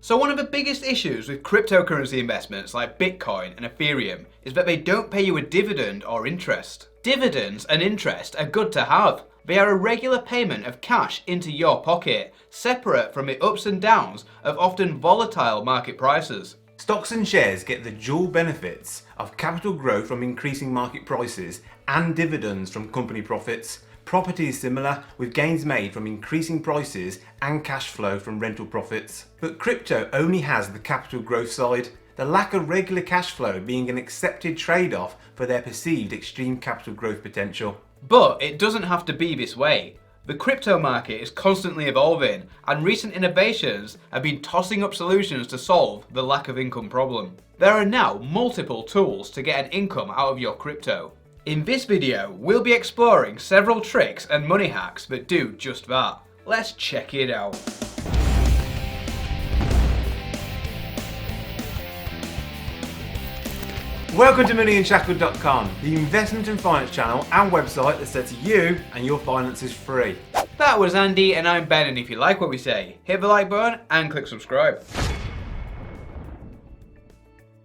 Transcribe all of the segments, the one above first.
So one of the biggest issues with cryptocurrency investments like Bitcoin and Ethereum is that they don't pay you a dividend or interest. Dividends and interest are good to have. They are a regular payment of cash into your pocket, separate from the ups and downs of often volatile market prices. Stocks and shares get the dual benefits of capital growth from increasing market prices and dividends from company profits. Property is similar, with gains made from increasing prices and cash flow from rental profits. But crypto only has the capital growth side, the lack of regular cash flow being an accepted trade-off for their perceived extreme capital growth potential. But it doesn't have to be this way. The crypto market is constantly evolving, and recent innovations have been tossing up solutions to solve the lack of income problem. There are now multiple tools to get an income out of your crypto. In this video, we'll be exploring several tricks and money hacks that do just that. Let's check it out. Welcome to Unshackled.com, the investment and finance channel and website that sets you and your finances free. That was Andy and I'm Ben, and if you like what we say, hit the like button and click subscribe.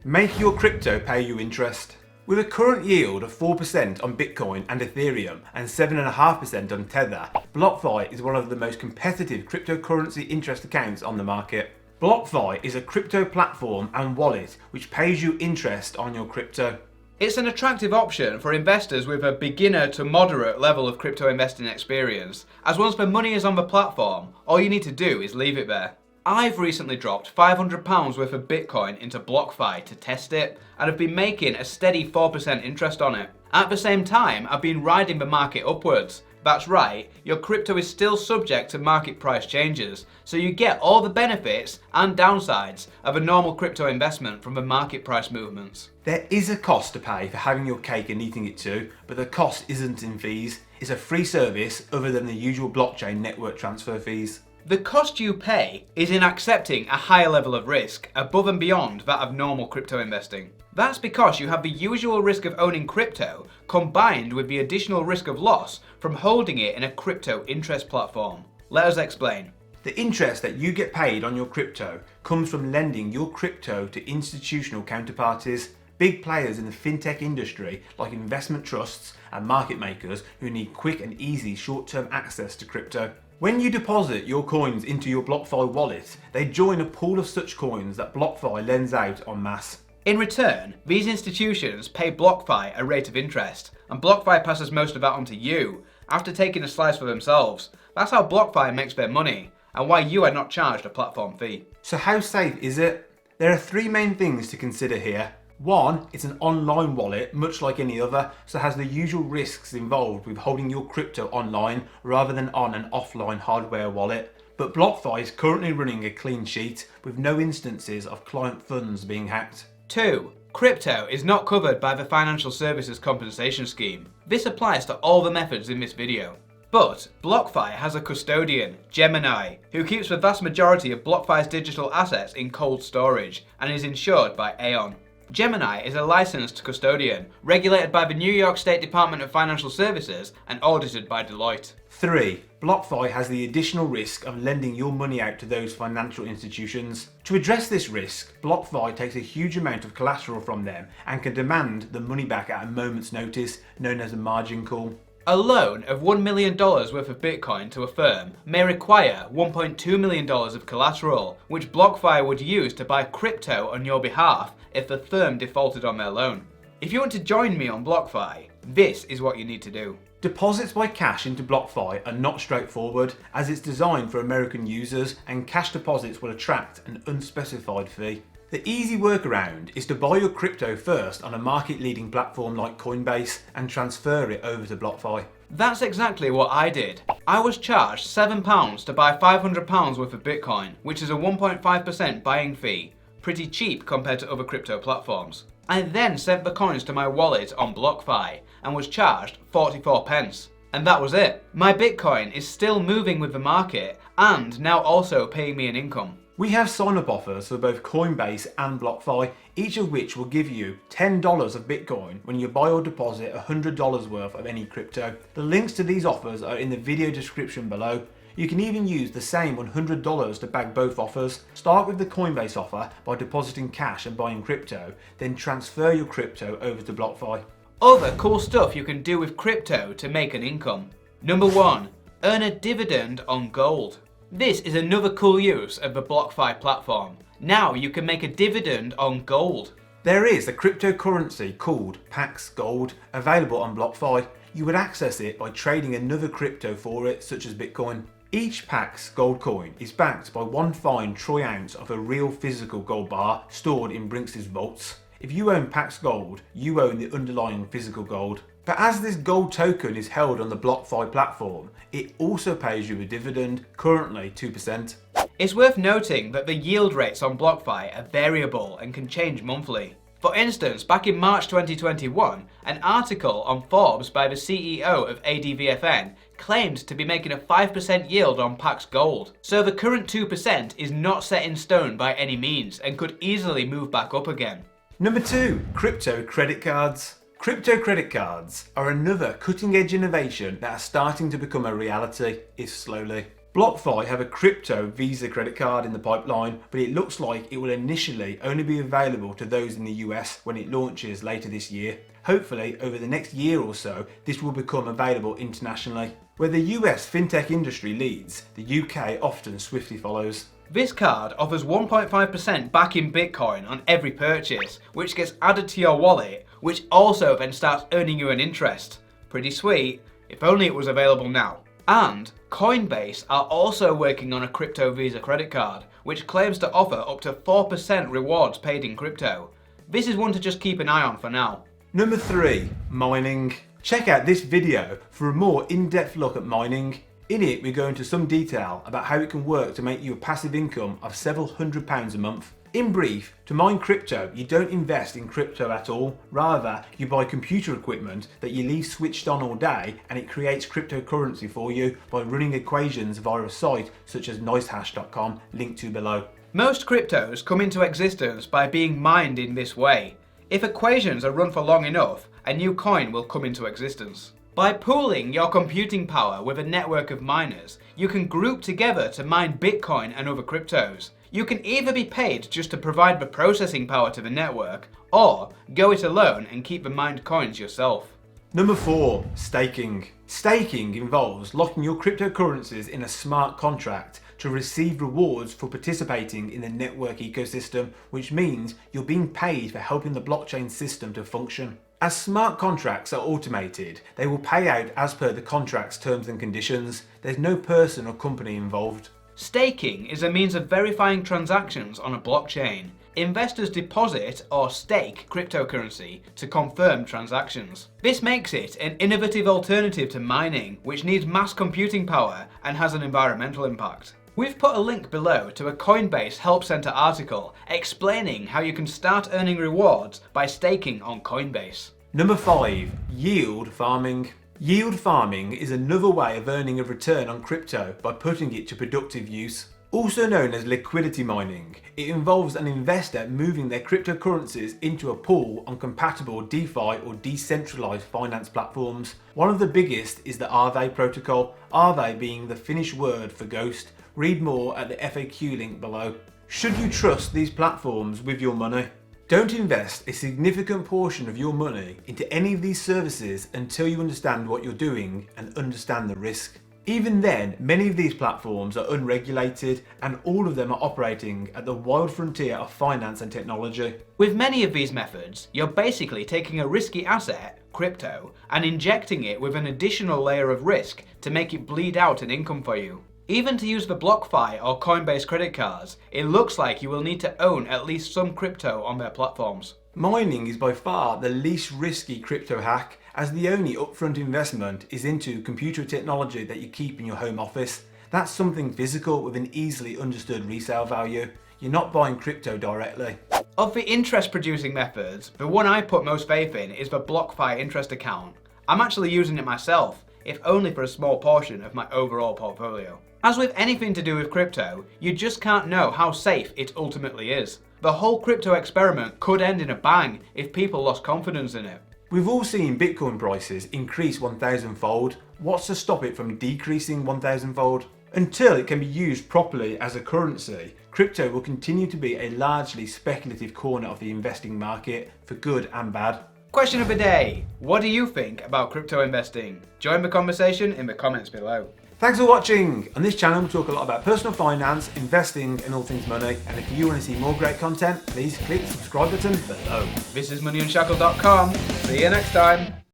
Make your crypto pay you interest. With a current yield of 4% on Bitcoin and Ethereum and 7.5% on Tether, BlockFi is one of the most competitive cryptocurrency interest accounts on the market. BlockFi is a crypto platform and wallet which pays you interest on your crypto. It's an attractive option for investors with a beginner to moderate level of crypto investing experience, as once the money is on the platform, all you need to do is leave it there. I've recently dropped £500 worth of Bitcoin into BlockFi to test it, and have been making a steady 4% interest on it. At the same time, I've been riding the market upwards. That's right, your crypto is still subject to market price changes, so you get all the benefits and downsides of a normal crypto investment from the market price movements. There is a cost to pay for having your cake and eating it too, but the cost isn't in fees. It's a free service other than the usual blockchain network transfer fees. The cost you pay is in accepting a higher level of risk above and beyond that of normal crypto investing. That's because you have the usual risk of owning crypto combined with the additional risk of loss from holding it in a crypto interest platform. Let us explain. The interest that you get paid on your crypto comes from lending your crypto to institutional counterparties, big players in the fintech industry like investment trusts and market makers who need quick and easy short-term access to crypto. When you deposit your coins into your BlockFi wallet, they join a pool of such coins that BlockFi lends out en masse. In return, these institutions pay BlockFi a rate of interest, and BlockFi passes most of that on to you, after taking a slice for themselves. That's how BlockFi makes their money, and why you are not charged a platform fee. So how safe is it? There are three main things to consider here. One, it's an online wallet, much like any other, so has the usual risks involved with holding your crypto online rather than on an offline hardware wallet. But BlockFi is currently running a clean sheet with no instances of client funds being hacked. 2. Crypto is not covered by the Financial Services Compensation Scheme. This applies to all the methods in this video. But BlockFi has a custodian, Gemini, who keeps the vast majority of BlockFi's digital assets in cold storage and is insured by Aon. Gemini is a licensed custodian, regulated by the New York State Department of Financial Services and audited by Deloitte. 3. BlockFi has the additional risk of lending your money out to those financial institutions. To address this risk, BlockFi takes a huge amount of collateral from them and can demand the money back at a moment's notice, known as a margin call. A loan of $1 million worth of Bitcoin to a firm may require $1.2 million of collateral, which BlockFi would use to buy crypto on your behalf if the firm defaulted on their loan. If you want to join me on BlockFi, this is what you need to do. Deposits by cash into BlockFi are not straightforward, as it's designed for American users and cash deposits will attract an unspecified fee. The easy workaround is to buy your crypto first on a market-leading platform like Coinbase and transfer it over to BlockFi. That's exactly what I did. I was charged £7 to buy £500 worth of Bitcoin, which is a 1.5% buying fee, pretty cheap compared to other crypto platforms. I then sent the coins to my wallet on BlockFi and was charged 44 pence. And that was it. My Bitcoin is still moving with the market and now also paying me an income. We have sign-up offers for both Coinbase and BlockFi, each of which will give you $10 of Bitcoin when you buy or deposit $100 worth of any crypto. The links to these offers are in the video description below. You can even use the same $100 to bag both offers. Start with the Coinbase offer by depositing cash and buying crypto, then transfer your crypto over to BlockFi. Other cool stuff you can do with crypto to make an income. Number 1. Earn a dividend on gold. This is another cool use of the BlockFi platform. Now you can make a dividend on gold. There is a cryptocurrency called Pax Gold available on BlockFi. You would access it by trading another crypto for it, such as Bitcoin. Each Pax Gold coin is backed by one fine troy ounce of a real physical gold bar stored in Brinks' vaults. If you own Pax Gold, you own the underlying physical gold. But as this gold token is held on the BlockFi platform, it also pays you a dividend, currently 2%. It's worth noting that the yield rates on BlockFi are variable and can change monthly. For instance, back in March 2021, an article on Forbes by the CEO of ADVFN claimed to be making a 5% yield on Pax Gold. So the current 2% is not set in stone by any means and could easily move back up again. Number 2. Crypto credit cards. Crypto credit cards are another cutting-edge innovation that are starting to become a reality, if slowly. BlockFi have a crypto Visa credit card in the pipeline, but it looks like it will initially only be available to those in the US when it launches later this year. Hopefully, over the next year or so, this will become available internationally. Where the US fintech industry leads, the UK often swiftly follows. This card offers 1.5% back in Bitcoin on every purchase, which gets added to your wallet, which also then starts earning you an interest. Pretty sweet, if only it was available now. And Coinbase are also working on a crypto Visa credit card, which claims to offer up to 4% rewards paid in crypto. This is one to just keep an eye on for now. Number 3. Mining. Check out this video for a more in-depth look at mining. In it, we go into some detail about how it can work to make you a passive income of several £100s a month. In brief, to mine crypto, you don't invest in crypto at all. Rather, you buy computer equipment that you leave switched on all day and it creates cryptocurrency for you by running equations via a site such as nicehash.com, linked to below. Most cryptos come into existence by being mined in this way. If equations are run for long enough, a new coin will come into existence. By pooling your computing power with a network of miners, you can group together to mine Bitcoin and other cryptos. You can either be paid just to provide the processing power to the network, or go it alone and keep the mined coins yourself. Number 4. Staking. Staking involves locking your cryptocurrencies in a smart contract to receive rewards for participating in the network ecosystem, which means you're being paid for helping the blockchain system to function. As smart contracts are automated, they will pay out as per the contract's terms and conditions. There's no person or company involved. Staking is a means of verifying transactions on a blockchain. Investors deposit or stake cryptocurrency to confirm transactions. This makes it an innovative alternative to mining, which needs mass computing power and has an environmental impact. We've put a link below to a Coinbase Help Center article explaining how you can start earning rewards by staking on Coinbase. Number 5. Yield farming. Yield farming is another way of earning a return on crypto by putting it to productive use. Also known as liquidity mining, it involves an investor moving their cryptocurrencies into a pool on compatible DeFi or decentralized finance platforms. One of the biggest is the Aave protocol, Aave being the Finnish word for ghost. Read more at the FAQ link below. Should you trust these platforms with your money? Don't invest a significant portion of your money into any of these services until you understand what you're doing and understand the risk. Even then, many of these platforms are unregulated and all of them are operating at the wild frontier of finance and technology. With many of these methods, you're basically taking a risky asset, crypto, and injecting it with an additional layer of risk to make it bleed out an income for you. Even to use the BlockFi or Coinbase credit cards, it looks like you will need to own at least some crypto on their platforms. Mining is by far the least risky crypto hack, as the only upfront investment is into computer technology that you keep in your home office. That's something physical with an easily understood resale value. You're not buying crypto directly. Of the interest producing methods, the one I put most faith in is the BlockFi interest account. I'm actually using it myself, if only for a small portion of my overall portfolio. As with anything to do with crypto, you just can't know how safe it ultimately is. The whole crypto experiment could end in a bang if people lost confidence in it. We've all seen Bitcoin prices increase 1,000-fold. What's to stop it from decreasing 1,000-fold? Until it can be used properly as a currency, crypto will continue to be a largely speculative corner of the investing market, for good and bad. Question of the day: what do you think about crypto investing? Join the conversation in the comments below. Thanks for watching. On this channel we talk a lot about personal finance, investing and all things money, and if you want to see more great content, please click the subscribe button below. This is MoneyUnshackled.com. See you next time.